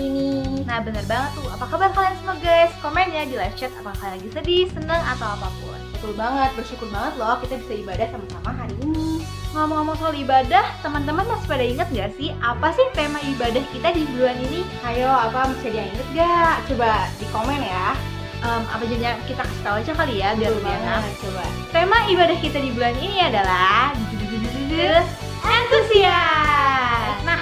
hari ini. Nah bener banget tuh, apa kabar kalian semua guys? Komen ya di live chat apakah kalian lagi sedih, seneng, atau apapun. Betul banget, bersyukur banget loh kita bisa ibadah sama-sama hari ini. Ngomong-ngomong soal ibadah, teman-teman masih pada inget gak sih apa sih tema ibadah kita di bulan ini? Ayo, apa bisa diinget gak? Coba di komen ya. Apa jadinya kita kasih tahu aja kali ya biar Betul lebih enak. banget, coba. Tema ibadah kita di bulan ini adalah antusias. Nah,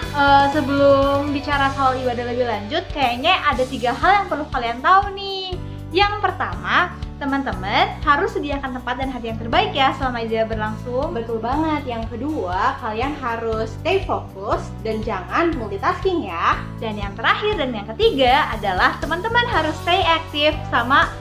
sebelum bicara soal ibadah lebih lanjut, kayaknya ada 3 hal yang perlu kalian tahu nih. Yang pertama, teman-teman harus sediakan tempat dan hati yang terbaik ya selama ibadah berlangsung. Betul banget. Yang kedua, kalian harus stay fokus dan jangan multitasking ya. Dan yang terakhir dan yang ketiga adalah teman-teman harus stay aktif sama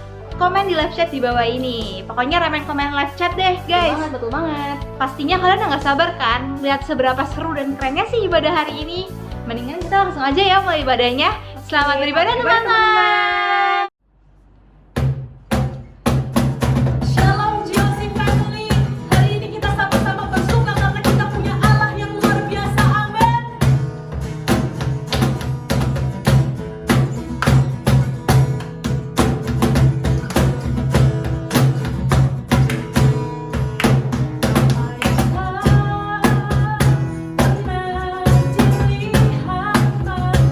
komen di live chat di bawah ini. Pokoknya remen komen live chat deh guys. Betul banget. Pastinya kalian nggak sabar kan lihat seberapa seru dan kerennya sih ibadah hari ini. Mendingan kita langsung aja ya mulai ibadahnya. Selamat beribadah teman-teman. Shalom GOC Family. Hari ini kita sama-sama bersuka karena kita punya Allah yang luar biasa. Amin. Baiklah, pernah dilihat mata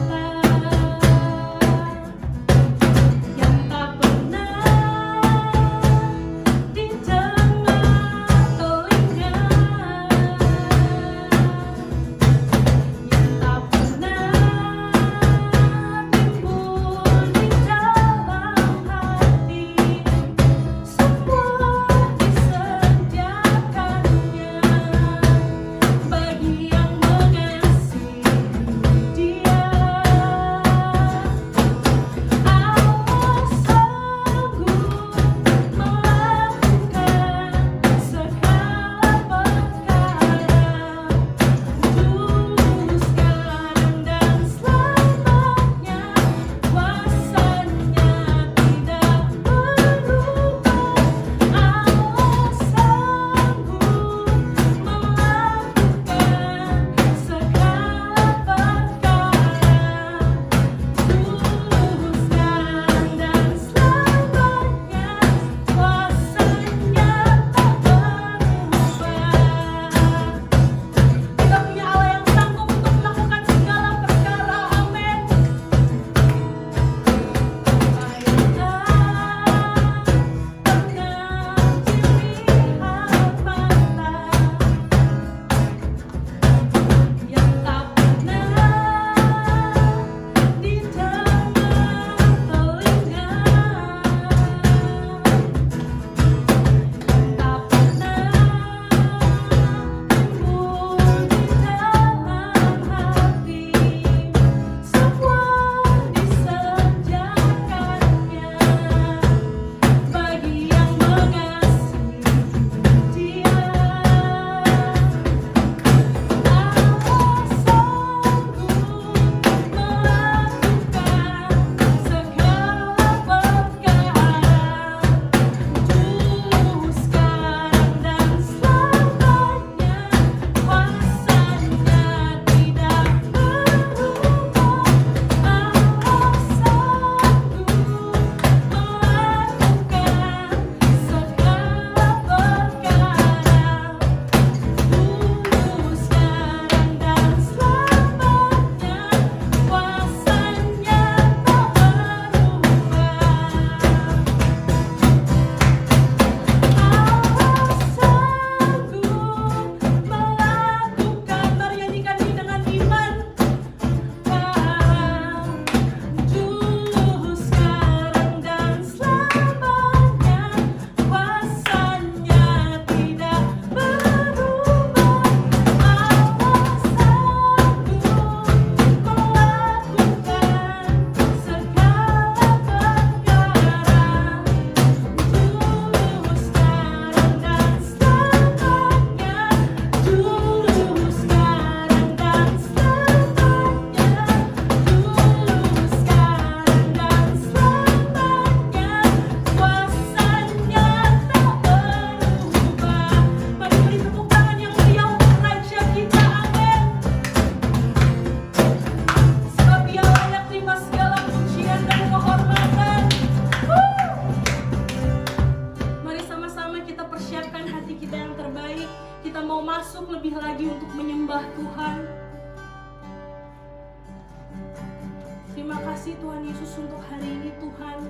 Terima kasih Tuhan Yesus untuk hari ini Tuhan.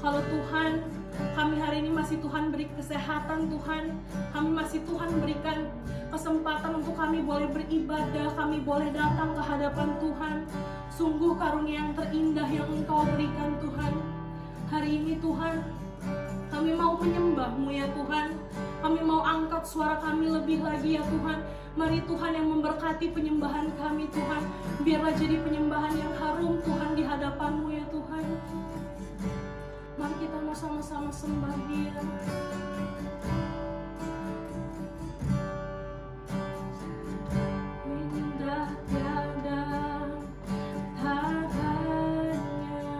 Kalau Tuhan, kami hari ini masih Tuhan beri kesehatan Tuhan. Kami masih Tuhan berikan kesempatan untuk kami boleh beribadah, kami boleh datang ke hadapan Tuhan. Sungguh karunia yang terindah yang Engkau berikan Tuhan. Hari ini Tuhan, kami mau menyembah-Mu ya Tuhan. Kami mau angkat suara kami lebih lagi ya Tuhan. Mari Tuhan yang memberkati penyembahan kami Tuhan. Biarlah jadi penyembahan yang harum Tuhan di hadapan-Mu ya Tuhan. Mari kita mau sama-sama sembah Dia. Indah tiada tandanya,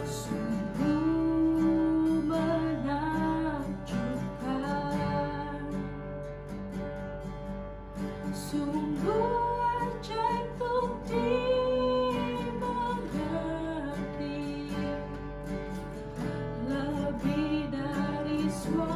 sungguh menakjubkan, sungguh ajaib untuk dimengerti, lebih dari suara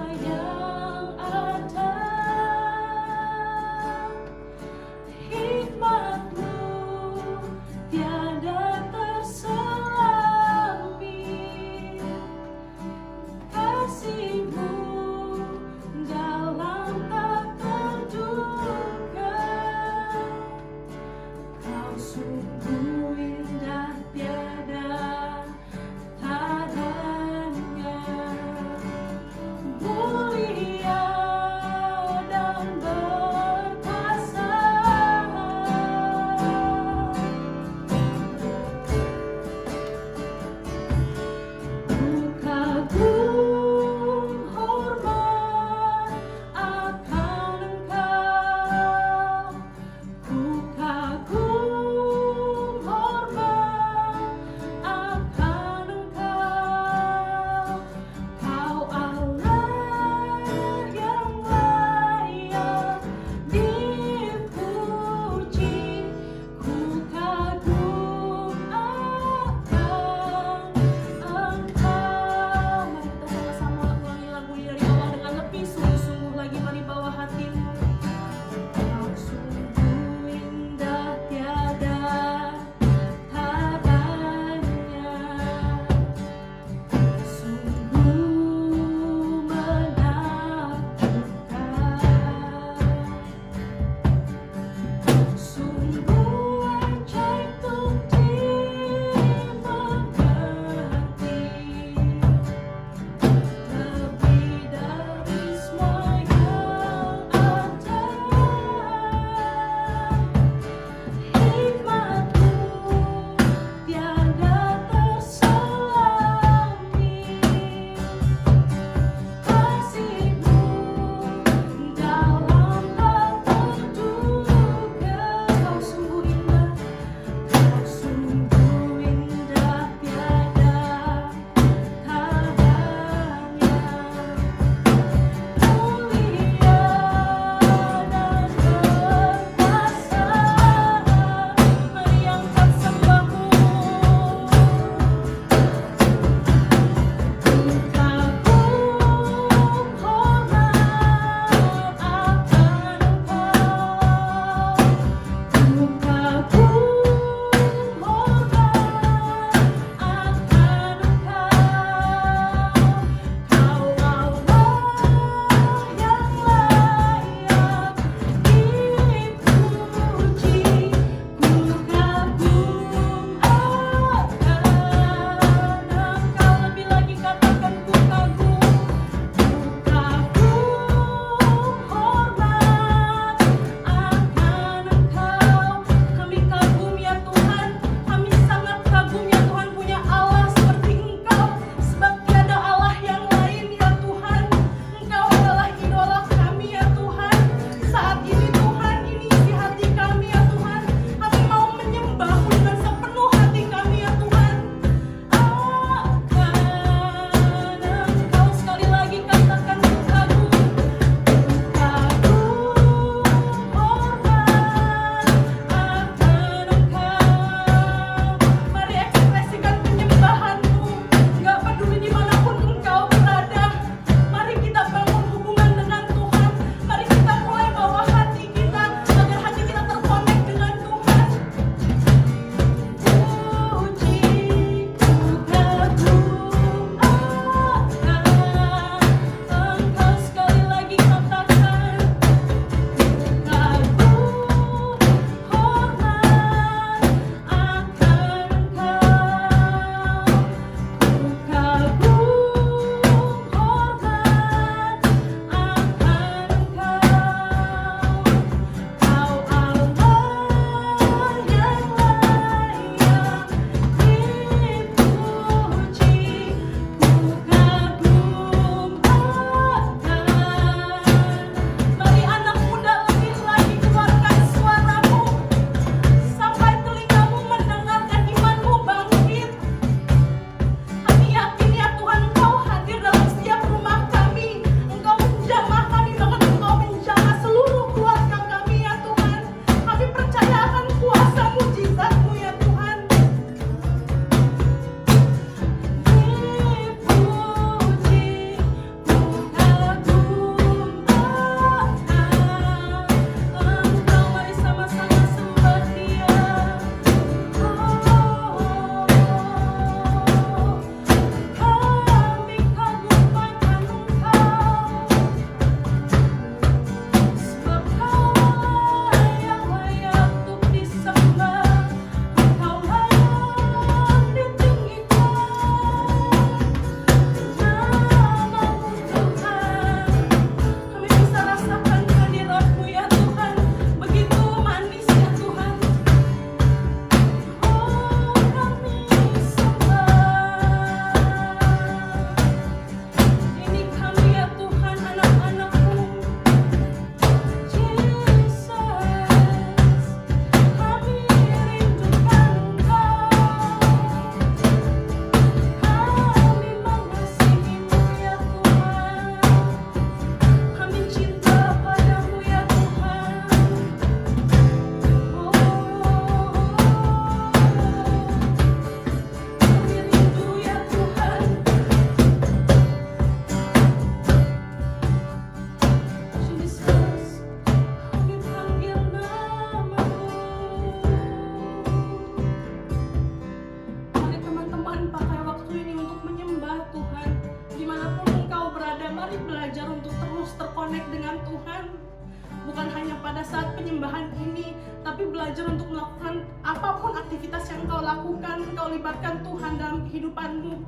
penyembahan ini, tapi belajar untuk melakukan apapun aktivitas yang kau lakukan, kau libatkan Tuhan dalam kehidupanmu.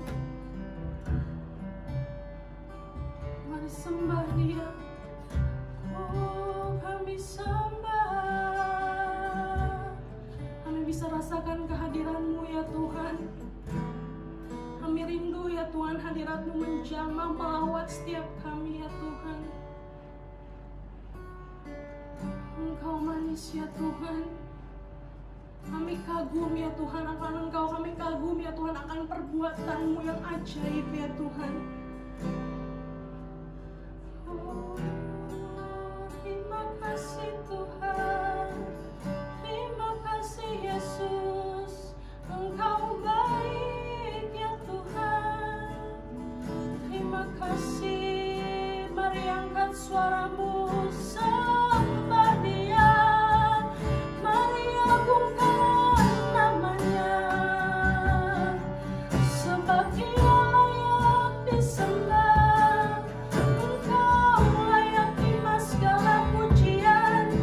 Mari sembah Dia. Oh, kami sembah. Kami bisa rasakan kehadiran-Mu ya Tuhan. Kami rindu ya Tuhan, hadirat-Mu menjamah melawat setiap kami ya Tuhan. Engkau manis ya Tuhan. Kami kagum ya Tuhan akan Engkau. Kami kagum ya Tuhan akan perbuatan-Mu yang ajaib ya Tuhan. Oh, terima kasih Tuhan. Terima kasih Yesus. Engkau baik ya Tuhan. Terima kasih. Mari angkat suaramu, sembah Dia. Mari agungkan namanya, sebab Dia layak disembah. Engkau layak terima segala pujian.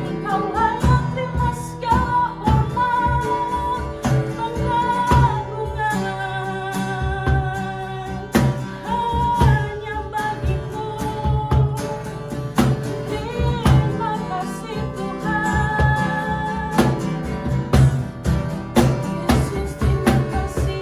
Engkau layak terima segala hormat, pengagungan hanya bagimu. Terima kasih Tuhan. Yesus, terima kasih.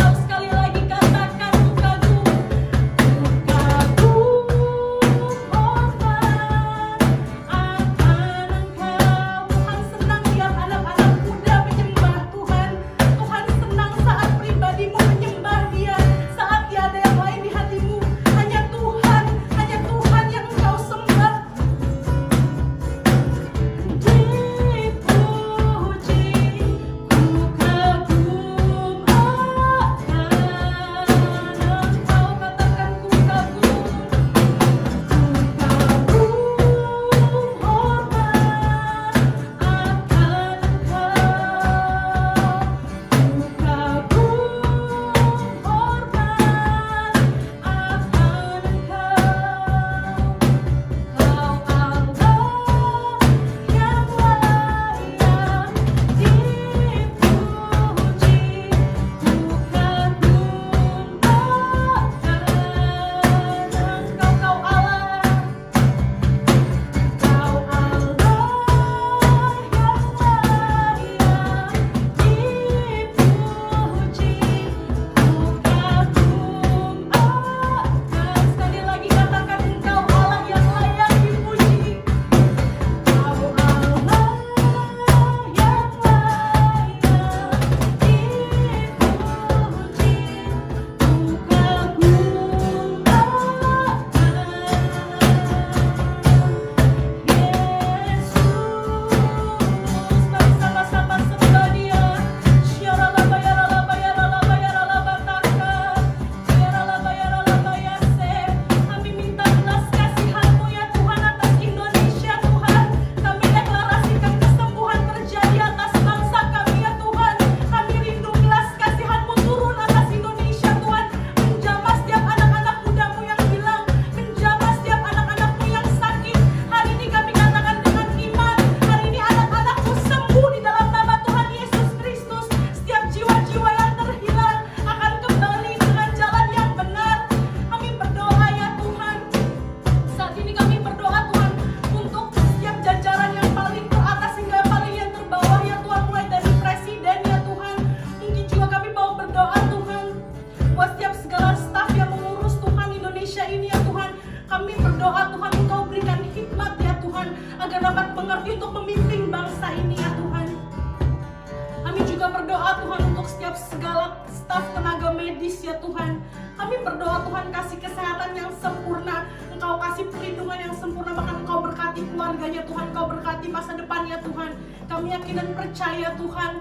Sekali lagi katakan ku kagum. Tuhan senang tiap anak-anak muda menyembah Tuhan. Tuhan senang saat pribadimu menyembah Dia, saat tiada yang lain di hatimu. Hanya Tuhan yang engkau sembah. Dipuji, ku kagum akan Engkau. Katakan ku kagum. Sekali lagi katakan Engkau Allah yang layak dipuji. Engkau Allah yang layak dipuji. Ku kagum Yesus. Mari sama-sama sembah Dia. Kami minta belas kasihan-Mu ya Tuhan atas Indonesia Tuhan. Kami deklarasikan kesembuhan terjadi atas bangsa kami ya Tuhan. Kami rindu belas kasihan-Mu turun atas Indonesia Tuhan. Menjamah setiap anak-anak muda-Mu yang hilang, menjamah setiap anak-anak-Mu yang sakit. Hari ini kami katakan dengan iman, hari ini anak-anak-Mu sembuh di dalam nama Tuhan Yesus Kristus. Setiap jiwa-jiwa yang terhilang akan kembali dengan jalan yang benar. Kami berdoa ya Tuhan. Saat ini kami berdoa Tuhan untuk setiap jajaran yang paling teratas hingga yang paling yang terbawah ya Tuhan. Mulai dari presiden ya Tuhan. Mungkin juga kami mau berdoa Tuhan buat setiap segala staf yang mengurus Tuhan Indonesia ini ya Tuhan. Kami berdoa Tuhan Engkau berikan hikmat ya Tuhan, agar dapat mengerti untuk memimpin bangsa ini ya Tuhan. Kami juga berdoa Tuhan untuk setiap segala staf tenaga medis ya Tuhan. Kami berdoa Tuhan kasih kesehatan yang sempurna. Engkau kasih perlindungan yang sempurna, bahkan Engkau berkati keluarganya Tuhan, Engkau berkati masa depannya Tuhan. Kami yakin dan percaya Tuhan,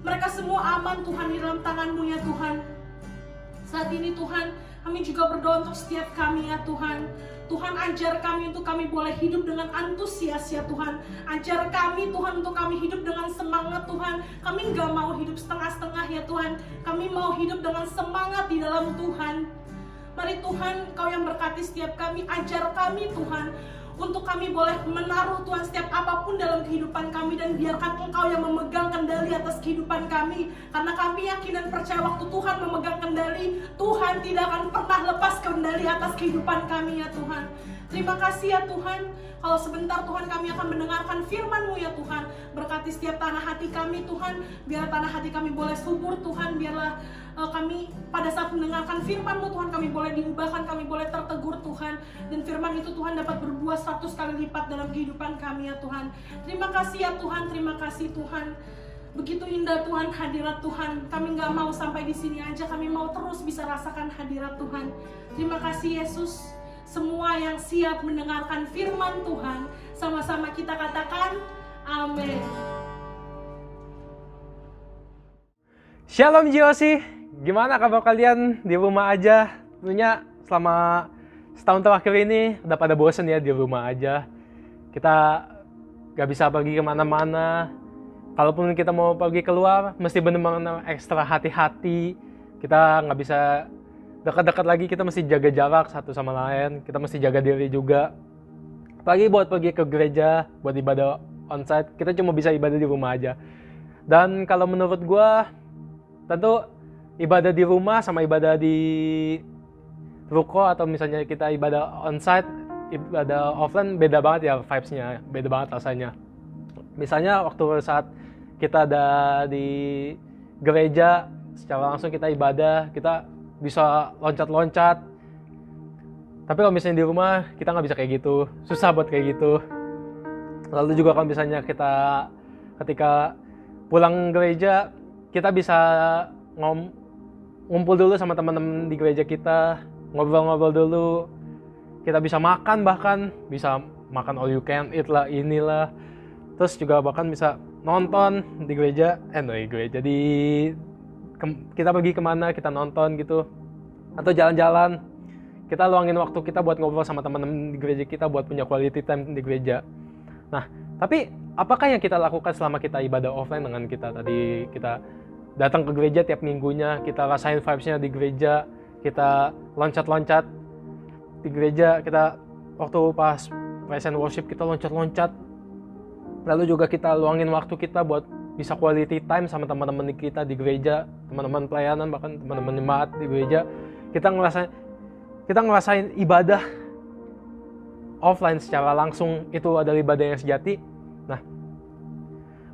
mereka semua aman Tuhan di dalam tangan-Mu ya Tuhan. Saat ini Tuhan, kami juga berdoa untuk setiap kami ya Tuhan. Tuhan, ajar kami untuk kami boleh hidup dengan antusias ya Tuhan. Ajar kami Tuhan untuk kami hidup dengan semangat Tuhan. Kami gak mau hidup setengah-setengah ya Tuhan. Kami mau hidup dengan semangat di dalam Tuhan. Mari Tuhan, Kau yang berkati setiap kami, ajar kami Tuhan, untuk kami boleh menaruh Tuhan setiap apapun dalam kehidupan kami, dan biarkan Engkau yang memegang kendali atas kehidupan kami. Karena kami yakin dan percaya waktu Tuhan memegang kendali, Tuhan tidak akan pernah lepas kendali atas kehidupan kami ya Tuhan. Terima kasih ya Tuhan. Kalau sebentar Tuhan kami akan mendengarkan firman-Mu ya Tuhan. Berkati setiap tanah hati kami Tuhan. Biar tanah hati kami boleh subur Tuhan. Biarlah kami pada saat mendengarkan firman-Mu Tuhan, kami boleh diubahkan, kami boleh tertegur Tuhan. Dan firman itu Tuhan dapat berbuah 100 kali lipat dalam kehidupan kami ya Tuhan. Terima kasih ya Tuhan, terima kasih Tuhan. Begitu indah Tuhan hadirat Tuhan. Kami gak mau sampai di sini aja, kami mau terus bisa rasakan hadirat Tuhan. Terima kasih Yesus. Semua yang siap mendengarkan firman Tuhan, sama-sama kita katakan amin. Shalom GOC, gimana kabar kalian di rumah aja? Tentunya selama setahun terakhir ini udah pada bosen ya di rumah aja. Kita gak bisa pergi kemana-mana. Kalaupun kita mau pergi keluar, mesti bener-bener ekstra hati-hati. Kita gak bisa dekat-dekat lagi, kita mesti jaga jarak satu sama lain. Kita mesti jaga diri juga. Apalagi buat pergi ke gereja, buat ibadah onsite, kita cuma bisa ibadah di rumah aja. Dan kalau menurut gue, tentu ibadah di rumah sama ibadah di ruko atau misalnya kita ibadah onsite, ibadah offline beda banget ya vibes-nya, beda banget rasanya. Misalnya waktu saat kita ada di gereja, secara langsung kita ibadah, kita bisa loncat-loncat. Tapi kalau misalnya di rumah, kita nggak bisa kayak gitu, susah buat kayak gitu. Lalu juga kalau misalnya kita ketika pulang gereja, kita bisa ngumpul dulu sama teman-teman di gereja kita, ngobrol-ngobrol dulu. Kita bisa makan, bahkan bisa makan all you can eat lah, inilah. Terus juga bahkan bisa nonton di gereja, kita pergi kemana, kita nonton gitu. Atau jalan-jalan, kita luangin waktu kita buat ngobrol sama teman-teman di gereja kita, buat punya quality time di gereja. Nah, tapi apakah yang kita lakukan selama kita ibadah offline dengan kita tadi, kita datang ke gereja tiap minggunya, kita rasain vibes-nya di gereja, kita loncat-loncat di gereja, kita waktu pas praise and worship kita loncat-loncat. Lalu juga kita luangin waktu kita buat bisa quality time sama teman-teman kita di gereja, teman-teman pelayanan, bahkan teman-teman jemaat di gereja. Kita ngerasain ibadah offline secara langsung, itu adalah ibadah yang sejati. Nah,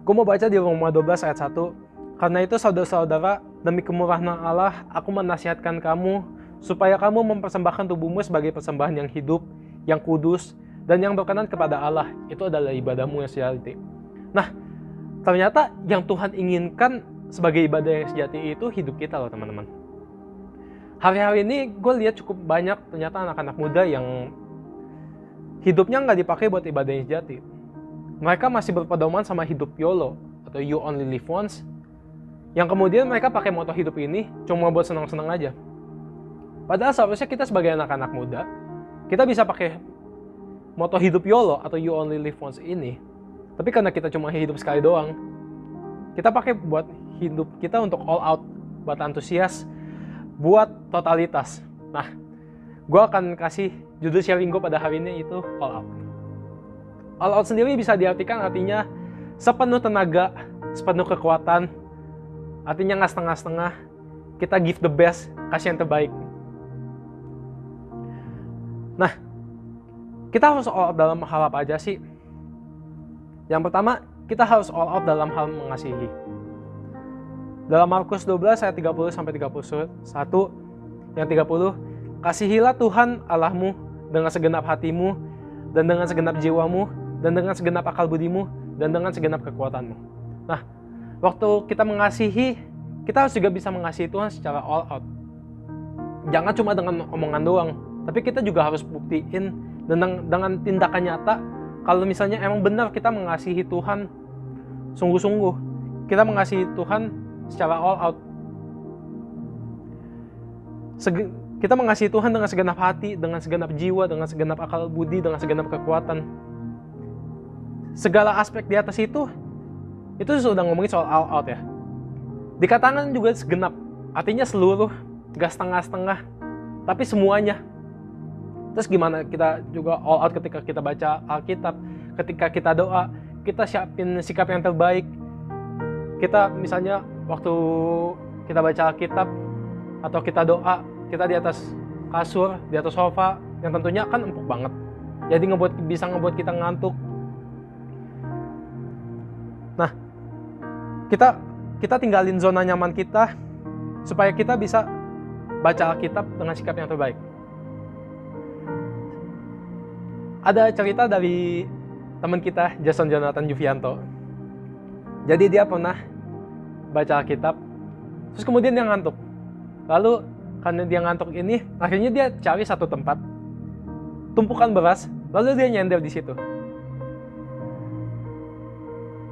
gue mau baca di Roma 12 ayat 1. Karena itu saudara-saudara, demi kemurahan Allah, aku menasihatkan kamu supaya kamu mempersembahkan tubuhmu sebagai persembahan yang hidup, yang kudus, dan yang berkenan kepada Allah. Itu adalah ibadahmu yang sejati. Nah, ternyata yang Tuhan inginkan sebagai ibadah yang sejati itu hidup kita loh teman-teman. Hari-hari ini gue lihat cukup banyak ternyata anak-anak muda yang hidupnya nggak dipakai buat ibadah yang sejati. Mereka masih berpedoman sama hidup YOLO atau You Only Live Once, yang kemudian mereka pakai moto hidup ini cuma buat senang-senang aja. Padahal seharusnya kita sebagai anak-anak muda, kita bisa pakai moto hidup YOLO atau You Only Live Once ini, tapi karena kita cuma hidup sekali doang, kita pakai buat hidup kita untuk all out, buat antusias, buat totalitas. Nah, gue akan kasih judul sharing gue pada hari ini itu all out. All out sendiri bisa diartikan artinya sepenuh tenaga, sepenuh kekuatan, artinya nggak setengah-setengah, kita give the best, kasih yang terbaik. Nah, kita harus all out dalam hal apa aja sih? Yang pertama, kita harus all out dalam hal mengasihi. Dalam Markus 12 ayat 30 sampai 31, yang 30, kasihilah Tuhan Allahmu dengan segenap hatimu, dan dengan segenap jiwamu, dan dengan segenap akal budimu, dan dengan segenap kekuatanmu. Nah, waktu kita mengasihi, kita harus juga bisa mengasihi Tuhan secara all out. Jangan cuma dengan omongan doang. tapi kita juga harus buktiin dengan tindakan nyata kalau misalnya emang benar kita mengasihi Tuhan sungguh-sungguh, kita mengasihi Tuhan secara all out. Kita mengasihi Tuhan dengan segenap hati, dengan segenap jiwa, dengan segenap akal budi, dengan segenap kekuatan. Segala aspek di atas itu sudah ngomongin soal all out ya. Dikatakan juga segenap, artinya seluruh, gak setengah-setengah, tapi semuanya. Terus gimana kita juga all out ketika kita baca Alkitab, ketika kita doa, kita siapin sikap yang terbaik. Kita misalnya waktu kita baca Alkitab atau kita doa, kita di atas kasur, di atas sofa, yang tentunya kan empuk banget. Jadi bisa ngebuat kita ngantuk. Nah, kita tinggalin zona nyaman kita supaya kita bisa baca Alkitab dengan sikap yang terbaik. Ada cerita dari teman kita, Jason Jonathan Juvianto. Jadi dia pernah baca Alkitab, terus kemudian dia ngantuk. Lalu karena dia ngantuk ini, akhirnya dia cari satu tempat, tumpukan beras, lalu dia nyender di situ.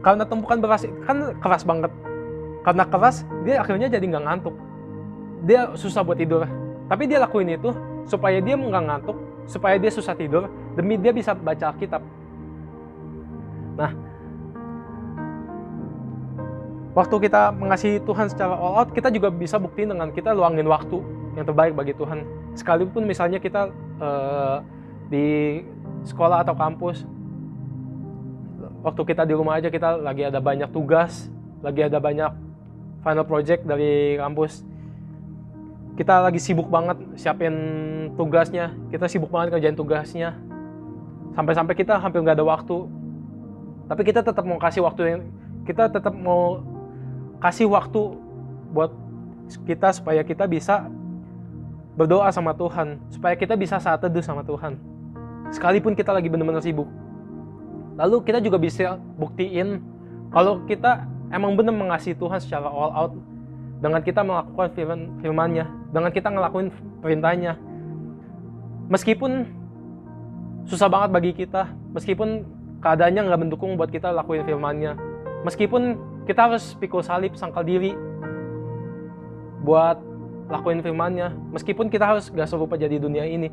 Karena tumpukan beras kan keras banget, karena keras dia akhirnya jadi nggak ngantuk. Dia susah buat tidur, tapi dia lakuin itu supaya dia nggak ngantuk, supaya dia susah tidur, demi dia bisa baca Alkitab. Nah, waktu kita mengasihi Tuhan secara all out, kita juga bisa buktiin dengan kita luangin waktu yang terbaik bagi Tuhan. Sekalipun misalnya kita di sekolah atau kampus, waktu kita di rumah aja kita lagi ada banyak tugas, lagi ada banyak final project dari kampus, kita lagi sibuk banget siapin tugasnya, kita sibuk banget kerjain tugasnya, sampai-sampai kita hampir nggak ada waktu. Tapi kita tetap mau kasih waktu buat kita supaya kita bisa berdoa sama Tuhan, supaya kita bisa saat teduh sama Tuhan, sekalipun kita lagi benar-benar sibuk. Lalu kita juga bisa buktiin kalau kita emang benar mengasihi Tuhan secara all out dengan kita melakukan firman-nya, dengan kita ngelakuin perintahnya. Meskipun susah banget bagi kita, meskipun keadaannya nggak mendukung buat kita lakuin firman-nya, meskipun kita harus pikul salib, sangkal diri buat lakuin firman-nya, meskipun kita harus gak serupa jadi dunia ini,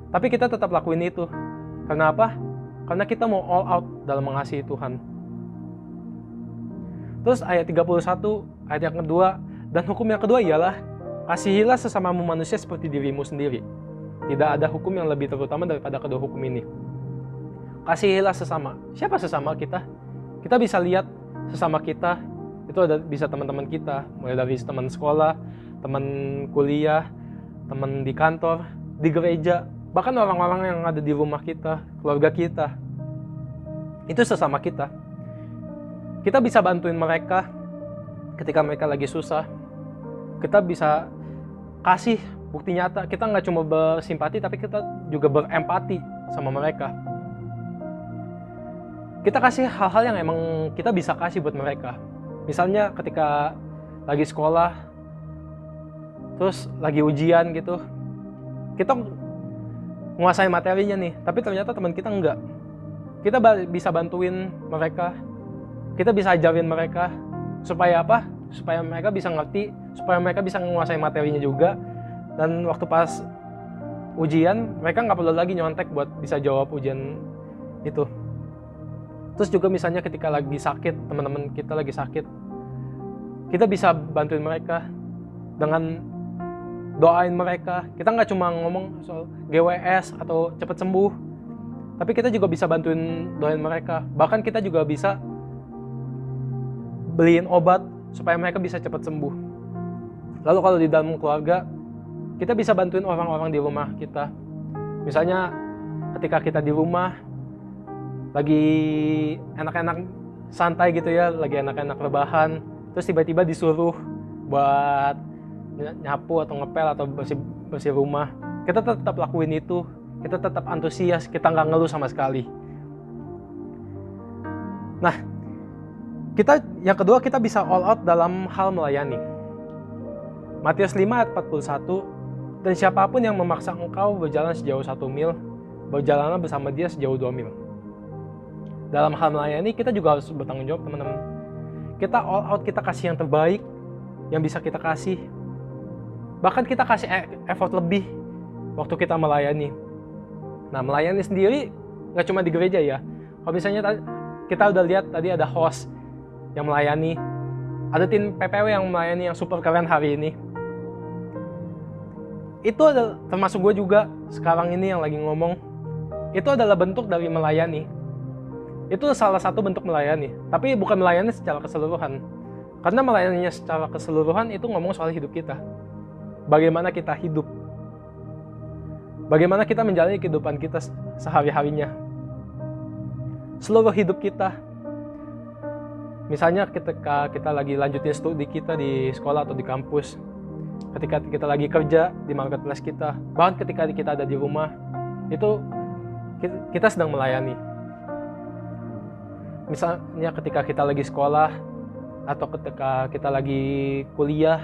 tapi kita tetap lakuin itu. Karena apa? Karena kita mau all out dalam mengasihi Tuhan. Terus ayat 31, ayat yang kedua, dan hukum yang kedua ialah, kasihilah sesamamu manusia seperti dirimu sendiri. Tidak ada hukum yang lebih terutama daripada kedua hukum ini. Kasihilah sesama. Siapa sesama kita? Kita bisa lihat sesama kita, itu bisa teman-teman kita, mulai dari teman sekolah, teman kuliah, teman di kantor, di gereja, bahkan orang-orang yang ada di rumah kita, keluarga kita. Itu sesama kita. Kita bisa bantuin mereka ketika mereka lagi susah. Kita bisa kasih bukti nyata. Kita nggak cuma bersimpati, tapi kita juga berempati sama mereka. Kita kasih hal-hal yang emang kita bisa kasih buat mereka. Misalnya ketika lagi sekolah, terus lagi ujian gitu, kita menguasai materinya nih, tapi ternyata teman kita enggak. Kita bisa bantuin mereka, kita bisa ajarin mereka, supaya apa? Supaya mereka bisa ngerti, supaya mereka bisa menguasai materinya juga, dan waktu pas ujian, mereka nggak perlu lagi nyontek buat bisa jawab ujian itu. Terus juga misalnya ketika lagi sakit, teman-teman kita lagi sakit, kita bisa bantuin mereka dengan doain mereka. Kita nggak cuma ngomong soal GWS atau cepat sembuh, tapi kita juga bisa bantuin doain mereka. Bahkan kita juga bisa beliin obat supaya mereka bisa cepat sembuh. Lalu kalau di dalam keluarga, kita bisa bantuin orang-orang di rumah kita. Misalnya ketika kita di rumah lagi enak-enak santai gitu ya, lagi enak-enak rebahan, terus tiba-tiba disuruh buat nyapu atau ngepel atau bersih rumah, kita tetap lakuin itu, kita tetap antusias, kita nggak ngeluh sama sekali. Nah, yang kedua, kita bisa all out dalam hal melayani. Matius 5 ayat 41, Dan siapapun yang memaksa engkau berjalan sejauh 1 mil, berjalanlah bersama dia sejauh 2 mil. Dalam hal melayani, kita juga harus bertanggung jawab, teman-teman. Kita all out, kita kasih yang terbaik yang bisa kita kasih. Bahkan kita kasih effort lebih waktu kita melayani. Nah, melayani sendiri nggak cuma di gereja ya. Kalau misalnya kita udah lihat tadi ada host yang melayani, ada tim PPW yang melayani yang super keren hari ini. Itu adalah, termasuk gue juga sekarang ini yang lagi ngomong, itu adalah bentuk dari melayani. Itu salah satu bentuk melayani, tapi bukan melayani secara keseluruhan. Karena melayaninya secara keseluruhan itu ngomong soal hidup kita. Bagaimana kita hidup. Bagaimana kita menjalani kehidupan kita sehari-harinya. Seluruh hidup kita. Misalnya ketika kita lagi lanjutin studi kita di sekolah atau di kampus, ketika kita lagi kerja di marketplace kita, bahkan ketika kita ada di rumah, itu kita sedang melayani. Misalnya ketika kita lagi sekolah atau ketika kita lagi kuliah,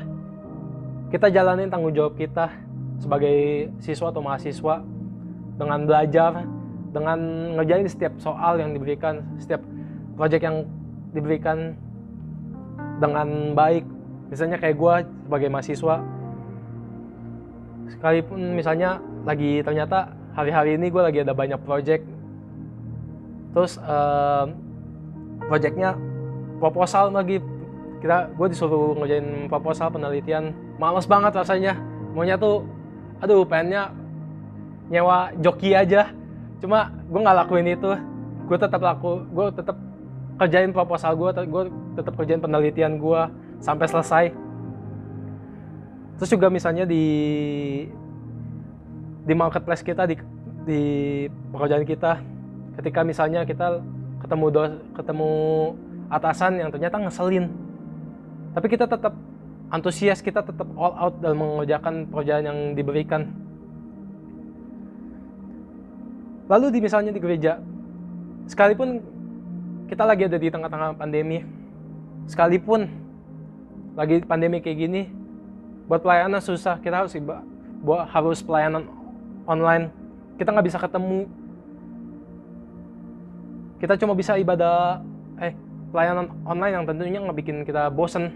kita jalanin tanggung jawab kita sebagai siswa atau mahasiswa dengan belajar, dengan ngerjain setiap soal yang diberikan, setiap proyek yang diberikan dengan baik. Misalnya kayak gue sebagai mahasiswa, sekalipun misalnya lagi ternyata hari-hari ini gue lagi ada banyak proyek, terus proyeknya proposal lagi, gue disuruh ngerjain proposal penelitian, males banget rasanya, maunya tuh pengennya nyewa joki aja, cuma gue nggak lakuin itu. Gue tetap kerjain proposal gue tetap kerjain penelitian gue sampai selesai. Terus juga misalnya di marketplace kita, di pekerjaan kita, ketika misalnya kita ketemu atasan yang ternyata ngeselin, tapi kita tetap antusias, kita tetap all out dalam mengerjakan pekerjaan yang diberikan. Lalu misalnya di gereja, sekalipun kita lagi ada di tengah-tengah pandemi, sekalipun lagi pandemi kayak gini, buat pelayanan susah, kita harus pelayanan online, kita nggak bisa ketemu, kita cuma bisa pelayanan online yang tentunya nggak bikin kita bosen,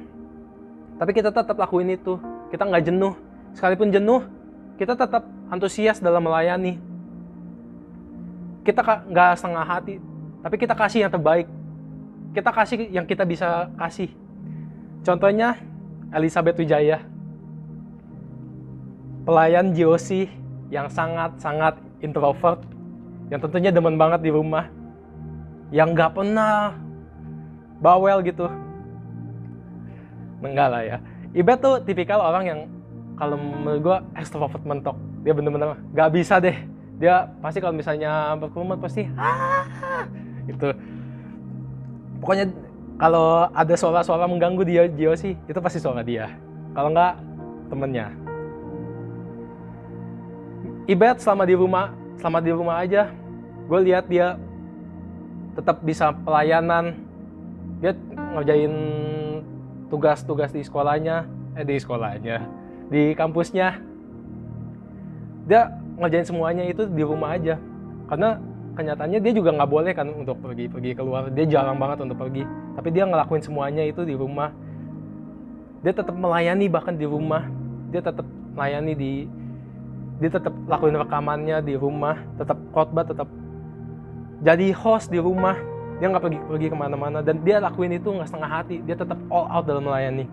tapi kita tetap lakuin itu, kita nggak jenuh. Sekalipun jenuh, kita tetap antusias dalam melayani, kita nggak setengah hati, tapi kita kasih yang terbaik, kita kasih yang kita bisa kasih. Contohnya Elizabeth Wijaya, pelayan GOC yang sangat-sangat introvert, yang tentunya demen banget di rumah, yang nggak pernah bawel gitu. Enggak lah ya. Iba tuh tipikal orang yang kalau menurut gue extrovert mentok. Dia bener-bener nggak bisa deh. Dia pasti kalau misalnya berkerumun pasti gitu. Pokoknya kalau ada suara-suara mengganggu dia sih, itu pasti suara dia. Kalau nggak, temennya. Ibet selama di rumah aja, gue lihat dia tetap bisa pelayanan. Dia ngerjain tugas-tugas di kampusnya. Dia ngerjain semuanya itu di rumah aja. Karena kenyataannya dia juga nggak boleh kan untuk pergi keluar. Dia jarang banget untuk pergi. Tapi dia ngelakuin semuanya itu di rumah. Dia tetap melayani bahkan di rumah. Dia tetap melayani dia tetap lakuin rekamannya di rumah. Tetap khotbah, tetap jadi host di rumah. Dia nggak pergi kemana-mana. Dan dia lakuin itu nggak setengah hati. Dia tetap all out dalam melayani.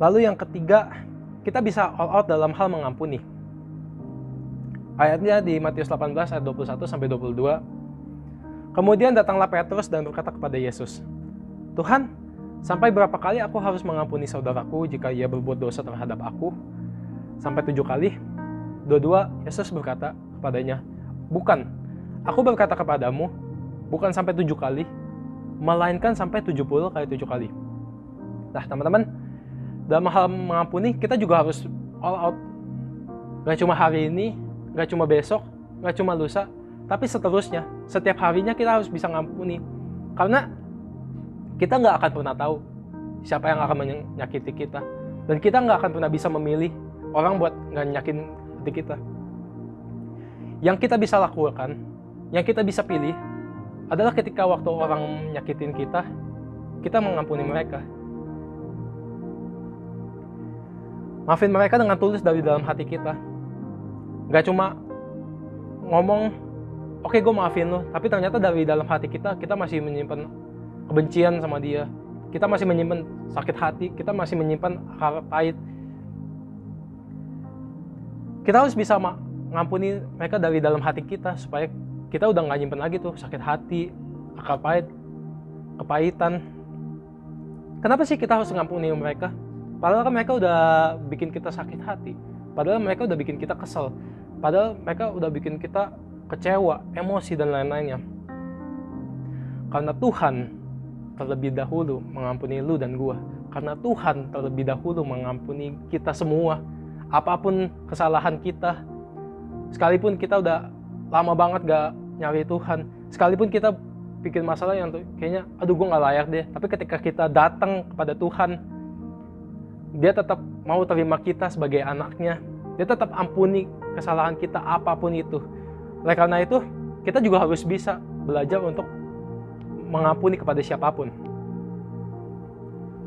Lalu yang ketiga, kita bisa all out dalam hal mengampuni. Ayatnya di Matius 18 ayat 21 sampai 22. Kemudian datanglah Petrus dan berkata kepada Yesus, "Tuhan, sampai berapa kali aku harus mengampuni saudaraku jika ia berbuat dosa terhadap aku? Sampai 7 kali?" 22, Yesus berkata kepadanya, "Bukan, aku berkata kepadamu, bukan sampai 7 kali, melainkan sampai 70 kali 7 kali." Nah teman-teman, dalam hal mengampuni kita juga harus all out. Gak cuma hari ini, gak cuma besok, gak cuma lusa, tapi seterusnya. Setiap harinya kita harus bisa ngampuni. Karena kita gak akan pernah tahu siapa yang akan menyakiti kita. Dan kita gak akan pernah bisa memilih orang buat nggak nyakin hati kita. Yang kita bisa lakukan, yang kita bisa pilih adalah ketika waktu orang nyakitin kita mengampuni mereka. Maafin mereka dengan tulus dari dalam hati kita. Gak cuma ngomong, oke, gue maafin lo, tapi ternyata dari dalam hati kita masih menyimpan kebencian sama dia. Kita masih menyimpan sakit hati, kita masih menyimpan hal pahit. Kita harus bisa ngampuni mereka dari dalam hati kita, supaya kita udah gak nyimpen lagi tuh sakit hati, akal pahit, kepahitan. Kenapa sih kita harus ngampuni mereka? Padahal kan mereka udah bikin kita sakit hati. Padahal mereka udah bikin kita kesel. Padahal mereka udah bikin kita kecewa, emosi, dan lain-lainnya. Karena Tuhan terlebih dahulu mengampuni lu dan gua. Karena Tuhan terlebih dahulu mengampuni kita semua. Apapun kesalahan kita, sekalipun kita udah lama banget gak nyari Tuhan, sekalipun kita bikin masalah yang kayaknya aduh gue gak layak deh, tapi ketika kita datang kepada Tuhan, dia tetap mau terima kita sebagai anaknya. Dia tetap ampuni kesalahan kita apapun itu. Oleh karena itu, kita juga harus bisa belajar untuk mengampuni kepada siapapun.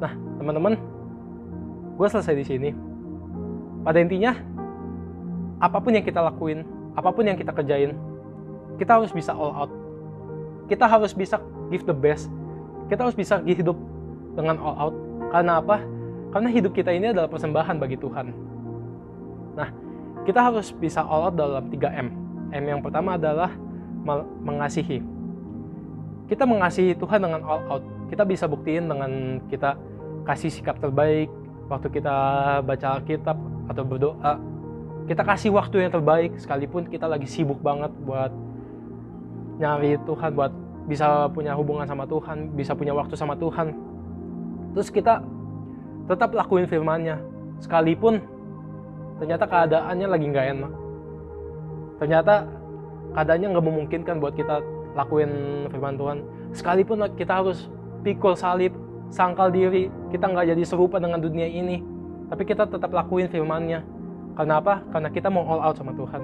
Nah, teman-teman, gue selesai di sini. Pada intinya, apapun yang kita lakuin, apapun yang kita kerjain, kita harus bisa all out. Kita harus bisa give the best. Kita harus bisa hidup dengan all out. Karena apa? Karena hidup kita ini adalah persembahan bagi Tuhan. Nah, kita harus bisa all out dalam 3M. M yang pertama adalah mengasihi. Kita mengasihi Tuhan dengan all out. Kita bisa buktiin dengan kita kasih sikap terbaik waktu kita baca Alkitab atau berdoa. Kita kasih waktu yang terbaik sekalipun kita lagi sibuk banget buat nyari Tuhan, buat bisa punya hubungan sama Tuhan, bisa punya waktu sama Tuhan. Terus kita tetap lakuin firman-Nya sekalipun ternyata keadaannya lagi nggak enak. Ternyata keadaannya nggak memungkinkan buat kita lakuin firman Tuhan. Sekalipun kita harus pikul salib, sangkal diri, kita nggak jadi serupa dengan dunia ini, tapi kita tetap lakuin firman-Nya. Karena apa? Karena kita mau all out sama Tuhan.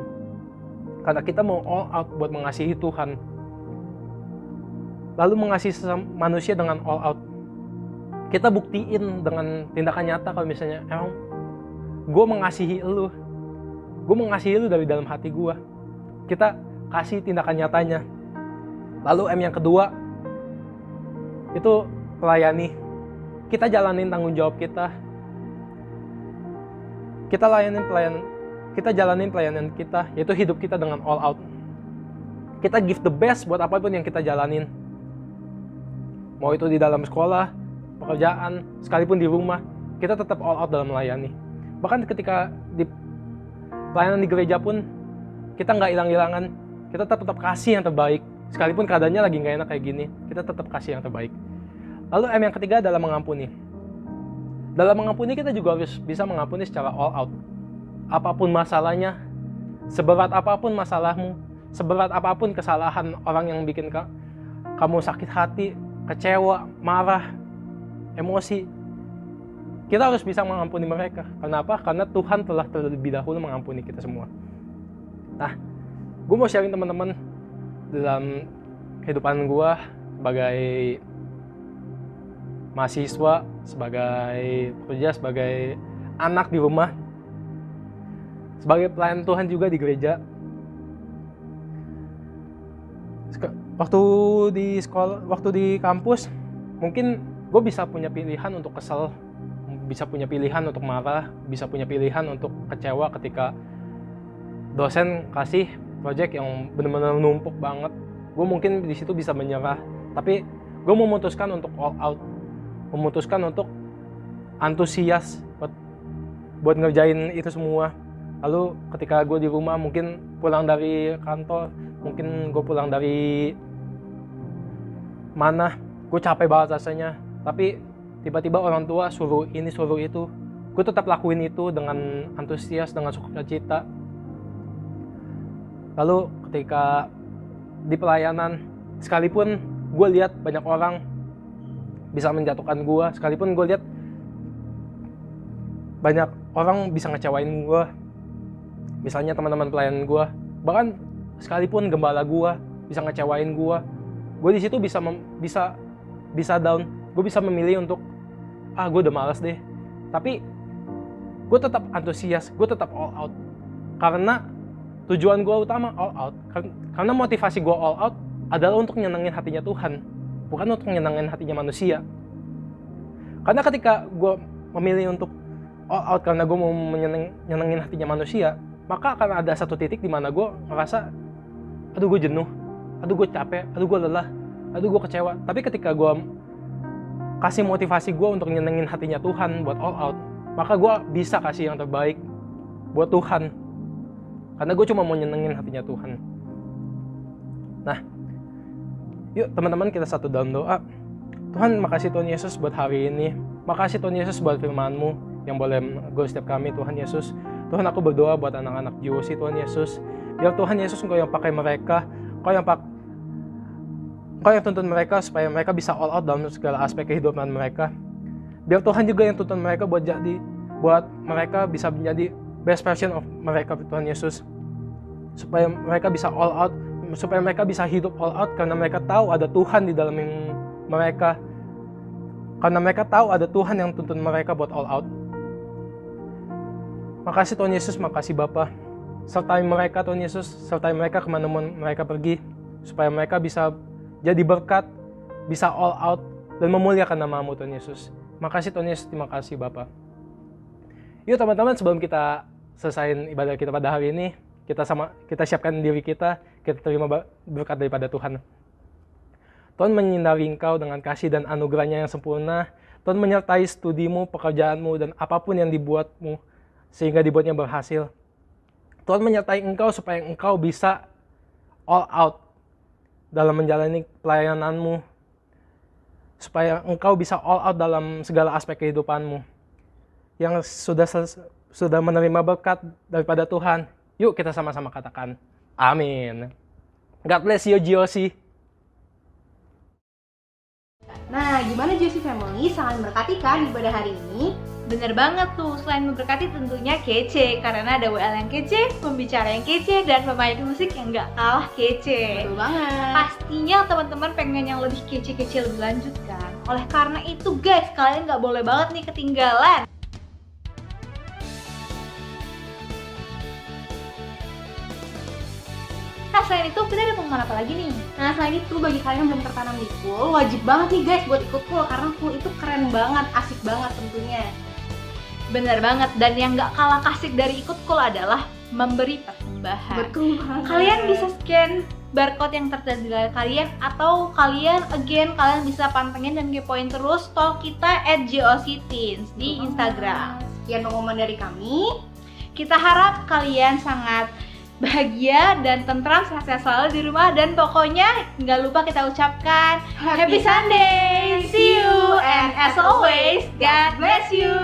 Karena kita mau all out buat mengasihi Tuhan. Lalu mengasihi manusia dengan all out. Kita buktiin dengan tindakan nyata kalau misalnya emang gue mengasihi lu. Gue mengasihi lu dari dalam hati gue. Kita kasih tindakan nyatanya. Lalu M yang kedua, itu pelayani. Kita jalanin tanggung jawab kita. Kita jalanin pelayanan kita, yaitu hidup kita dengan all out. Kita give the best buat apapun yang kita jalanin. Mau itu di dalam sekolah, pekerjaan, sekalipun di rumah, kita tetap all out dalam melayani. Bahkan ketika di pelayanan di gereja pun, kita nggak hilang-hilangan, kita tetap kasih yang terbaik. Sekalipun keadaannya lagi nggak enak kayak gini, kita tetap kasih yang terbaik. Lalu M yang ketiga adalah mengampuni. Dalam mengampuni kita juga harus bisa mengampuni secara all out. Apapun masalahnya, seberat apapun masalahmu, seberat apapun kesalahan orang yang bikin kamu sakit hati, kecewa, marah, emosi, kita harus bisa mengampuni mereka. Kenapa? Karena Tuhan telah terlebih dahulu mengampuni kita semua. Nah, gue mau sharing teman-teman dalam kehidupan gue sebagai mahasiswa, sebagai pekerja, sebagai anak di rumah, sebagai pelayan Tuhan juga di gereja. Waktu di sekolah, waktu di kampus, mungkin gue bisa punya pilihan untuk kesel, bisa punya pilihan untuk marah, bisa punya pilihan untuk kecewa ketika dosen kasih project yang benar-benar numpuk banget. Gue mungkin di situ bisa menyerah, tapi gue memutuskan untuk all out, memutuskan untuk antusias buat ngerjain itu semua. Lalu ketika gue di rumah, mungkin pulang dari kantor, mungkin gue pulang dari mana, gue capek banget rasanya, tapi tiba-tiba orang tua suruh ini suruh itu, gue tetap lakuin itu dengan antusias, dengan sukacita. Lalu ketika di pelayanan, sekalipun gue lihat banyak orang bisa menjatuhkan gue, sekalipun gue lihat banyak orang bisa ngecewain gue. Misalnya teman-teman pelayan gue, bahkan sekalipun gembala gue bisa ngecewain gue di situ bisa down. Gue bisa memilih untuk gue udah malas deh. Tapi gue tetap antusias, gue tetap all out. Karena tujuan gue utama all out. Karena motivasi gue all out adalah untuk nyenengin hatinya Tuhan, bukan untuk nyenengin hatinya manusia. Karena ketika gue memilih untuk all out karena gue mau nyenengin hatinya manusia, maka akan ada satu titik di mana gue ngerasa, aduh gue jenuh, aduh gue capek, aduh gue lelah, aduh gue kecewa. Tapi ketika gue kasih motivasi gue untuk nyenengin hatinya Tuhan buat all out, maka gue bisa kasih yang terbaik buat Tuhan. Karena gue cuma mau nyenengin hatinya Tuhan. Nah, yuk teman-teman kita satu dalam doa. Tuhan, makasih Tuhan Yesus buat hari ini. Makasih Tuhan Yesus buat firman-Mu yang boleh go setiap kami Tuhan Yesus. Tuhan, aku berdoa buat anak-anak GOC Tuhan Yesus. Biar Tuhan Yesus Engkau yang pakai mereka, Engkau yang tuntun mereka supaya mereka bisa all out dalam segala aspek kehidupan mereka. Biar Tuhan juga yang tuntun mereka buat mereka bisa menjadi best version of mereka Tuhan Yesus. Supaya mereka bisa all out, supaya mereka bisa hidup all out karena mereka tahu ada Tuhan di dalam mereka. Karena mereka tahu ada Tuhan yang tuntun mereka buat all out. Makasih Tuhan Yesus, makasih Bapa. Sertai mereka Tuhan Yesus, sertai mereka kemana-mana mereka pergi. Supaya mereka bisa jadi berkat, bisa all out, dan memuliakan nama-Mu Tuhan Yesus. Makasih Tuhan Yesus, terima kasih Bapa. Yuk teman-teman, sebelum kita selesaiin ibadah kita pada hari ini, kita siapkan diri kita terima berkat daripada Tuhan. Tuhan menyinari Engkau dengan kasih dan anugerahnya yang sempurna. Tuhan menyertai studimu, pekerjaanmu, dan apapun yang dibuatmu, sehingga dibuatnya berhasil. Tuhan menyertai Engkau supaya Engkau bisa all out dalam menjalani pelayananmu. Supaya Engkau bisa all out dalam segala aspek kehidupanmu. Yang sudah menerima berkat daripada Tuhan. Yuk kita sama-sama katakan, amin. God bless you GOC. Nah, gimana GOC Family? Sangat memberkati kan ibadah hari ini? Bener banget tuh, selain memberkati tentunya kece. Karena ada WL yang kece, pembicara yang kece, dan pemain musik yang gak kalah kece. Betul banget. Pastinya teman-teman pengen yang lebih kece-kece lebih lanjut kan. Oleh karena itu guys, kalian gak boleh banget nih ketinggalan. Nah, selain itu kita ada pengumuman apa lagi nih? Nah, selain itu bagi kalian yang belum tertanam di Cool, wajib banget nih guys buat ikut Cool. Karena Cool itu keren banget, asik banget tentunya. Bener banget, dan yang gak kalah asik dari ikut Cool adalah memberi persembahan. Betul banget. Kalian bisa scan barcode yang tertera di layar kalian, atau kalian bisa pantengin dan kepoin terus stalk kita @GOCteens di Instagram. Sekian pengumuman dari kami. Kita harap kalian sangat bahagia dan tentram, sehat-sehat selalu di rumah, dan pokoknya nggak lupa kita ucapkan Happy Sunday, see you, and as always, God bless you.